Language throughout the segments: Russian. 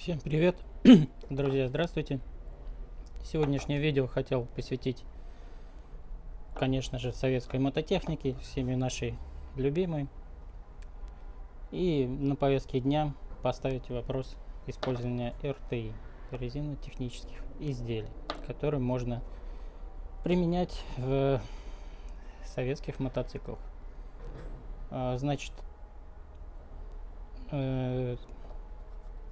Всем привет, друзья, здравствуйте. Сегодняшнее видео хотел посвятить, конечно же, советской мототехнике, всеми нашей любимой. И на повестке дня поставить вопрос использования РТИ, резинотехнических изделий, которые можно применять в советских мотоциклах. Значит,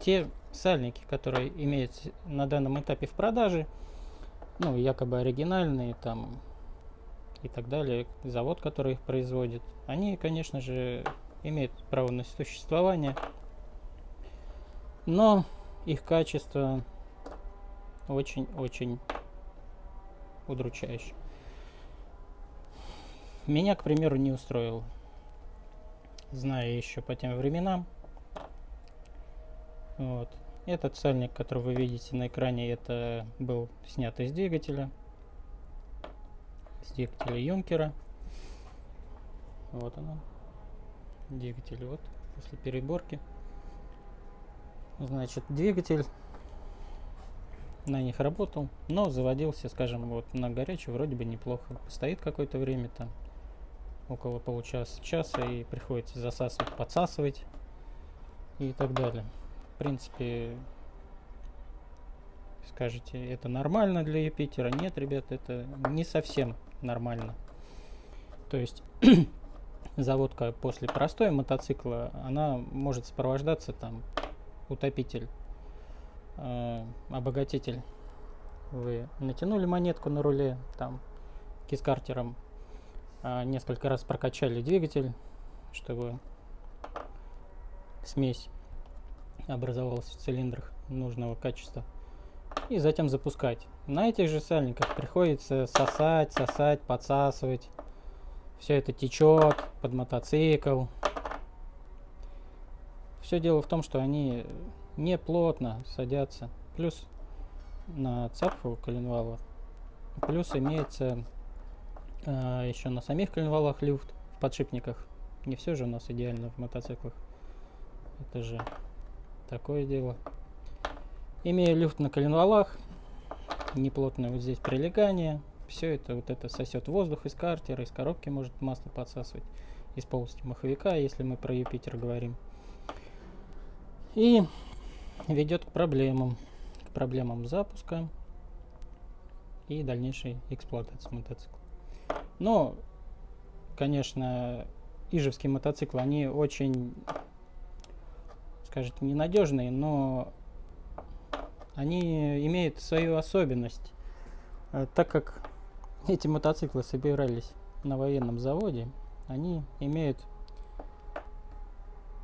те сальники, которые имеются на данном этапе в продаже, ну, якобы оригинальные там и так далее, завод, который их производит, они, конечно же, имеют право на существование, но их качество очень-очень удручающее. Меня, к примеру, не устроило. Знаю еще по тем временам. Вот. Этот сальник, который вы видите на экране, это был снят из двигателя Юнкера. Вот оно, двигатель, вот, после переборки. Значит, двигатель на них работал, но заводился, скажем, вот на горячую вроде бы неплохо. Стоит какое-то время там, около получаса-часа, и приходится засасывать, подсасывать и так далее. В принципе, скажете, это нормально для Юпитера? Нет, ребят, это не совсем нормально. То есть заводка после простой мотоцикла, она может сопровождаться там утопитель, обогатитель. Вы натянули монетку на руле, там кискартером несколько раз прокачали двигатель, чтобы смесь образовалась в цилиндрах нужного качества, и затем запускать. На этих же сальниках приходится сосать, подсасывать. Все это течет под мотоцикл. Все дело в том, что они не плотно садятся. Плюс на цапфу коленвала. Плюс имеется еще на самих коленвалах люфт в подшипниках. Не все же у нас идеально в мотоциклах. Это же такое дело. Имея люфт на коленвалах, неплотное вот здесь прилегание, все это вот это сосет воздух из картера, из коробки может масло подсасывать, из полости маховика, если мы про Юпитер говорим. И ведет к проблемам запуска и дальнейшей эксплуатации мотоцикла. Но, конечно, ижевские мотоциклы, они очень, скажите, ненадежные, но они имеют свою особенность, так как эти мотоциклы собирались на военном заводе, они имеют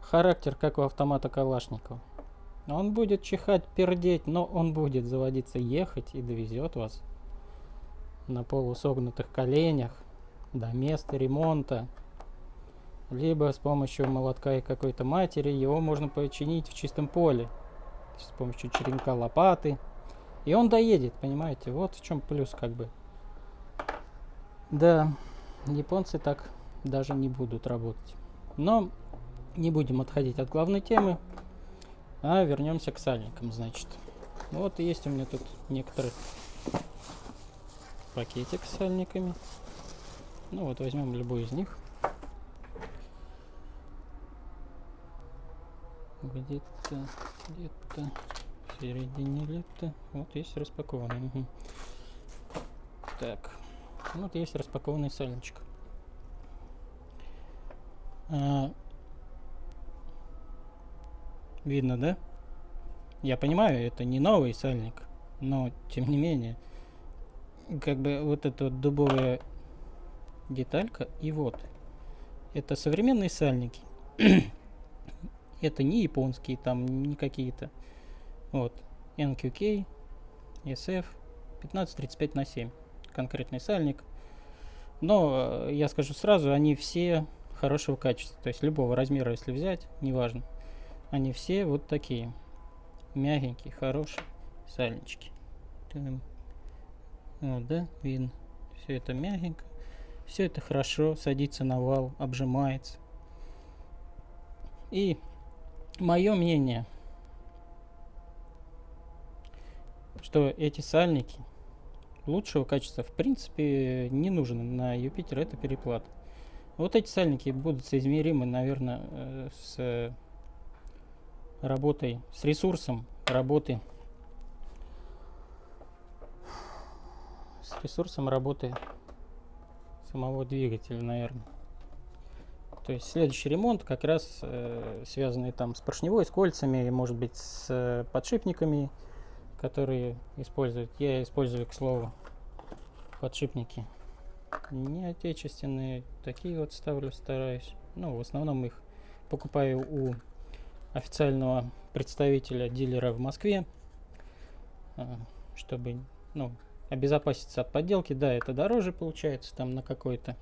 характер, как у автомата Калашникова. Он будет чихать, пердеть, но он будет заводиться, ехать и довезет вас на полусогнутых коленях до места ремонта. Либо с помощью молотка и какой-то матери его можно починить в чистом поле. С помощью черенка лопаты. И он доедет, понимаете? Вот в чем плюс как бы. Да, японцы так даже не будут работать. Но не будем отходить от главной темы, а вернемся к сальникам, значит. Вот есть у меня тут некоторый пакетик с сальниками. Ну вот возьмем любой из них. Где-то в середине лета. Вот есть распакованный. Угу. Так. Вот есть распакованный сальничек. Видно, да? Я понимаю, это не новый сальник, но тем не менее, как бы вот эта вот дубовая деталька, и вот. Это современные сальники. Это не японские, там не какие-то. Вот. NQK SF 1535/7. Конкретный сальник. Но я скажу сразу, они все хорошего качества. То есть любого размера, если взять, неважно. Они все вот такие. Мягенькие, хорошие сальнички. Вот, да, видно. Все это мягенько. Все это хорошо. Садится на вал, обжимается. И мое мнение, что эти сальники лучшего качества в принципе не нужны на Юпитер, это переплата. Вот эти сальники будут соизмеримы, наверное, с работой, с ресурсом работы, самого двигателя, наверное. То есть следующий ремонт как раз связанный там с поршневой, с кольцами, может быть с подшипниками, которые используют. Я использую, к слову, подшипники не отечественные, такие вот ставлю, стараюсь. Ну, в основном их покупаю у официального представителя, дилера в Москве, чтобы, ну, обезопаситься от подделки. Да, это дороже получается там на какой-то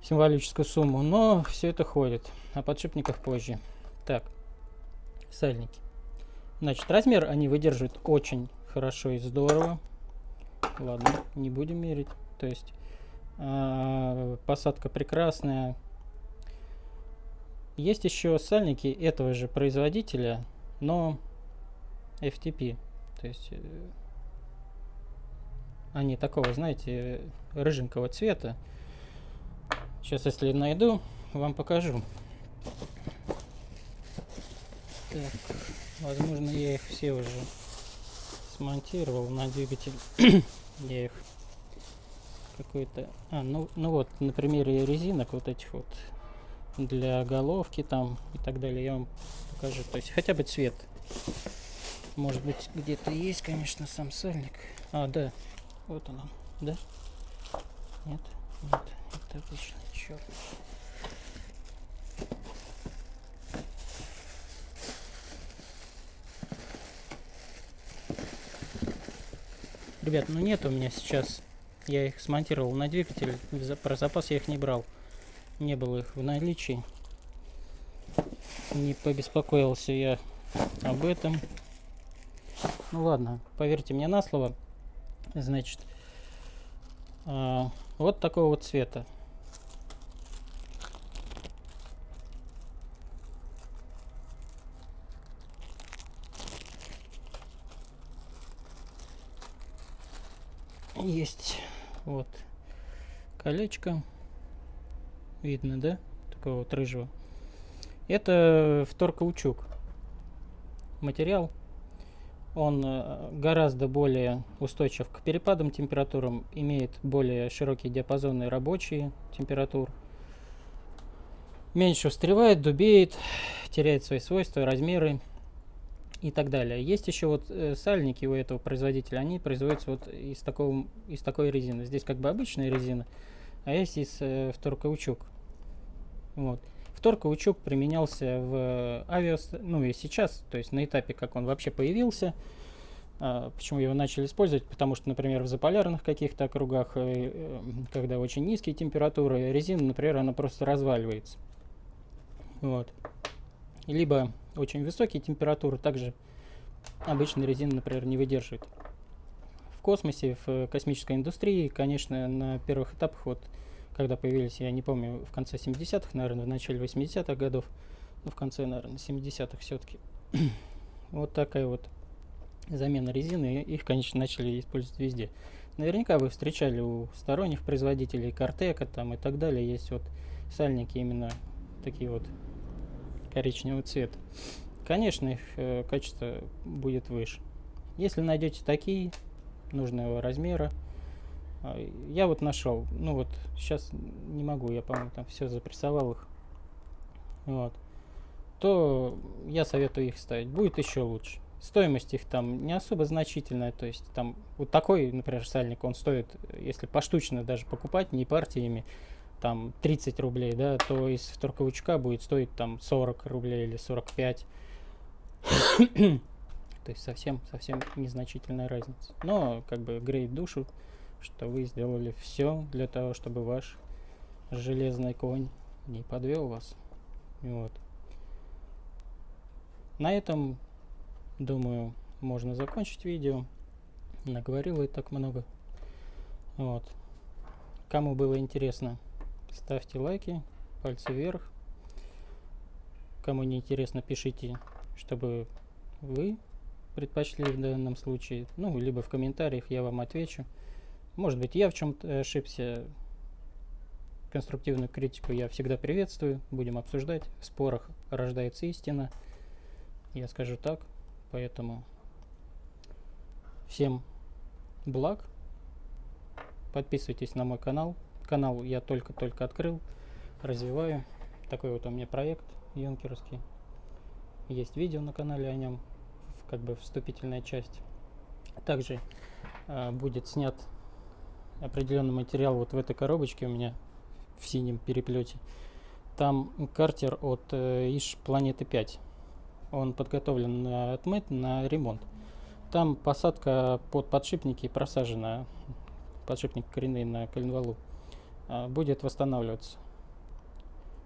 символическую сумму, но все это ходит. О подшипниках позже. Так, сальники. Значит, размер они выдерживают очень хорошо и здорово. Ладно, не будем мерить. То есть посадка прекрасная. Есть еще сальники этого же производителя, но FTP. То есть они такого, знаете, рыженького цвета. Сейчас, если найду, вам покажу. Так, возможно, я их все уже смонтировал на двигатель. Я их какой-то... ну вот, на примере резинок вот этих вот для головки там и так далее я вам покажу. То есть хотя бы цвет. Может быть, где-то есть, конечно, сам сальник. Да. Вот он. Да? Нет? Нет. Это обычный черный. Ребят, ну нет у меня сейчас. Я их смонтировал на двигатель. Про запас я их не брал. Не было их в наличии. Не побеспокоился я об этом. Ну ладно, поверьте мне на слово. Значит, вот такого вот цвета. Есть вот колечко. Видно, да? Такого вот рыжего. Это вторкаучук. Материал. Он гораздо более устойчив к перепадам температурам, имеет более широкие диапазоны рабочие температур, меньше встревает, дубеет, теряет свои свойства, размеры и так далее. Есть еще вот сальники у этого производителя, они производятся вот из такой резины. Здесь как бы обычная резина, а есть из вторкаучук. Вот. Вторкаучук применялся в ну и сейчас, то есть на этапе, как он вообще появился. Почему его начали использовать? Потому что, например, в заполярных каких-то округах, когда очень низкие температуры, резина, например, она просто разваливается. Вот. Либо очень высокие температуры, также обычная резина, например, не выдерживает. В космосе, в космической индустрии, конечно, на первых этапах, вот, когда появились, я не помню, в конце 70-х, наверное, в начале 80-х годов, в конце, наверное, 70-х все-таки, вот такая вот замена резины, их, конечно, начали использовать везде. Наверняка вы встречали у сторонних производителей Картека там и так далее, есть вот сальники именно такие вот коричневого цвета. Конечно, их качество будет выше. Если найдете такие нужного размера, я вот нашел, ну вот сейчас не могу, я, по-моему, там все запрессовал их, вот, то я советую их ставить, будет еще лучше. Стоимость их там не особо значительная, то есть там вот такой, например, сальник, он стоит, если поштучно даже покупать, не партиями, там 30 рублей, да, то из вторкаучка будет стоить там 40 рублей или 45. То есть совсем незначительная разница. Но как бы греет душу, что вы сделали все для того, чтобы ваш железный конь не подвел вас. Вот. На этом, думаю, можно закончить видео. Наговорил я так много. Вот. Кому было интересно, ставьте лайки, пальцы вверх. Кому не интересно, пишите, чтобы вы предпочли в данном случае. Ну, либо в комментариях я вам отвечу. Может быть, я в чем-то ошибся. Конструктивную критику я всегда приветствую. Будем обсуждать. В спорах рождается истина. Я скажу так. Поэтому всем благ. Подписывайтесь на мой канал. Канал я только-только открыл. Развиваю. Такой вот у меня проект юнкерский. Есть видео на канале о нем. Как бы вступительная часть. Также будет снят определенный материал вот в этой коробочке у меня в синем переплете. Там картер от ИЖ Планеты 5. Он подготовлен на отмыт, на ремонт. Там посадка под подшипники просажена, подшипник коренные на коленвалу, будет восстанавливаться.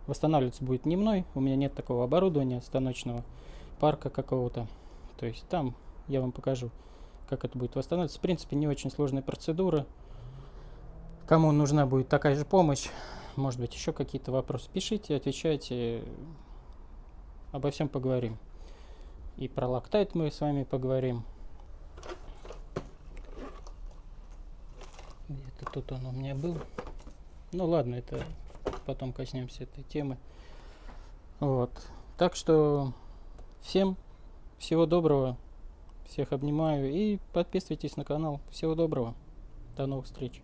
Восстанавливаться будет не мной, у меня нет такого оборудования, станочного парка какого-то. То есть там я вам покажу, как это будет восстанавливаться. В принципе, не очень сложная процедура. Кому нужна будет такая же помощь, может быть, еще какие-то вопросы, пишите, отвечайте, обо всем поговорим. И про Loctite мы с вами поговорим. Где-то тут он у меня был. Ну ладно, это потом коснемся этой темы. Вот. Так что всем всего доброго. Всех обнимаю и подписывайтесь на канал. Всего доброго. До новых встреч.